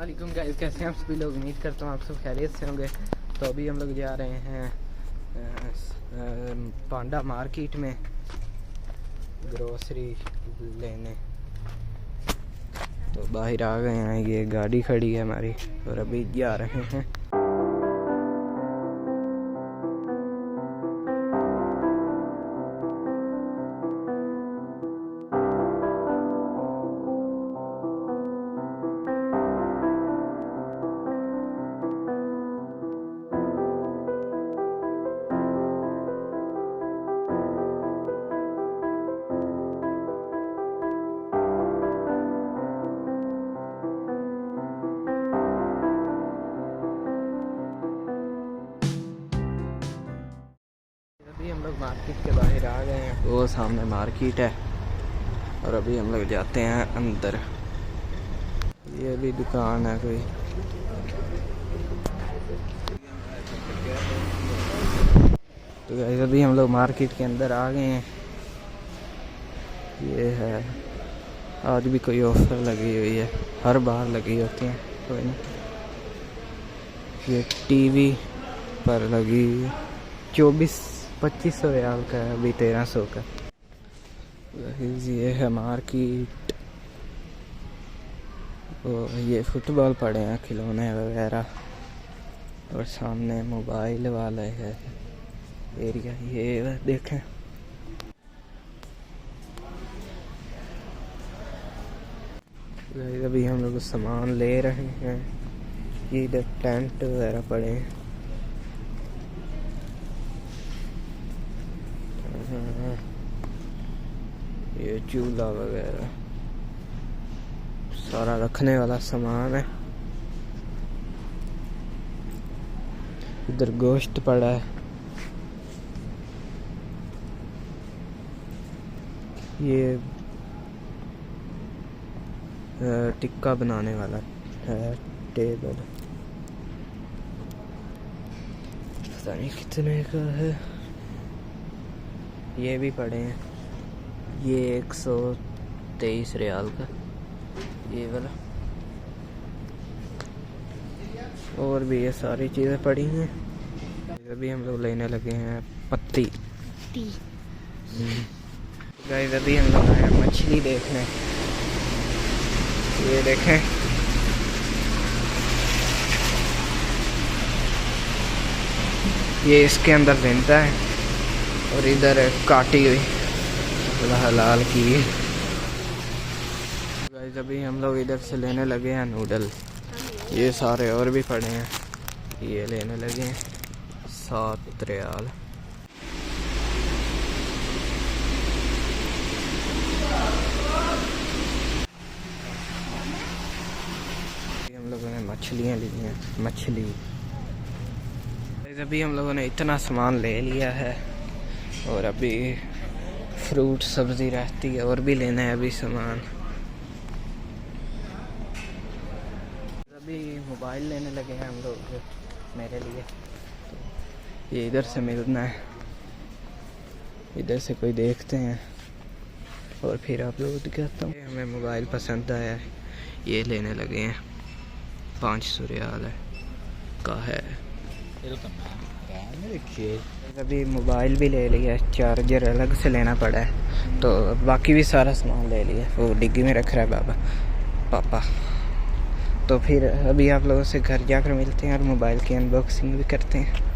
वालेकुम गाइस, कैसे हैं आप सभी लोग। उम्मीद करता हूँ आप सब खैरियत से होंगे। तो अभी हम लोग जा रहे हैं पांडा मार्केट में ग्रोसरी लेने। तो बाहर आ गए हैं, ये गाड़ी खड़ी है हमारी और अभी जा रहे हैं। अभी हम लोग मार्केट के बाहर आ गए हैं, वो सामने मार्केट है और अभी हम लोग जाते हैं अंदर। ये भी दुकान है कोई। तो गाइस अभी हम लोग मार्केट के अंदर आ गए हैं। ये है, आज भी कोई ऑफर लगी हुई है, हर बार लगी होती है कोई नहीं। ये टीवी पर लगी 2500 रियाल का है, अभी 1300 का। ये है मार्केट। ये फुटबॉल पड़े हैं, खिलौने वगैरह, और सामने मोबाइल वाला है एरिया। ये देखें, अभी हम लोग सामान ले रहे हैं। ये इधर टेंट वगैरह पड़े हैं। ये चूल्हा वगैरह सारा रखने वाला सामान है। इधर गोश्त पड़ा है। ये टिक्का बनाने वाला है टेबल, पता नहीं कितने का है। ये भी पड़े हैं, ये 123 रियाल का ये वाला। और भी ये सारी चीज़ें पड़ी हैं। अभी हम लोग लेने लगे हैं पत्ती। गाइस अभी हम लोग आए हैं मछली देखने। ये देखें, ये इसके अंदर जिंदा है और इधर काटी हुई हलाल की। गाइस अभी हम लोग इधर से लेने लगे हैं नूडल। ये सारे और भी पड़े हैं, ये लेने लगे हैं 7 रियाल। हम लोगों ने मछलियाँ ली हैं, मछली। अभी हम लोगों ने इतना सामान ले लिया है और अभी फ्रूट सब्जी रहती है और भी लेना है अभी सामान। अभी मोबाइल लेने लगे हैं हम लोग मेरे लिए। तो ये इधर से मिलना है, इधर से कोई देखते हैं और फिर अपलोड करता हूँ। हमें मोबाइल पसंद आया है, ये लेने लगे हैं। 500 रियाल है का है। अभी मोबाइल भी ले लिया, चार्जर अलग से लेना पड़ा है। तो बाकी भी सारा सामान ले लिया, वो डिग्गी में रख रहा है पापा। तो फिर अभी आप लोगों से घर जाकर मिलते हैं और मोबाइल की अनबॉक्सिंग भी करते हैं।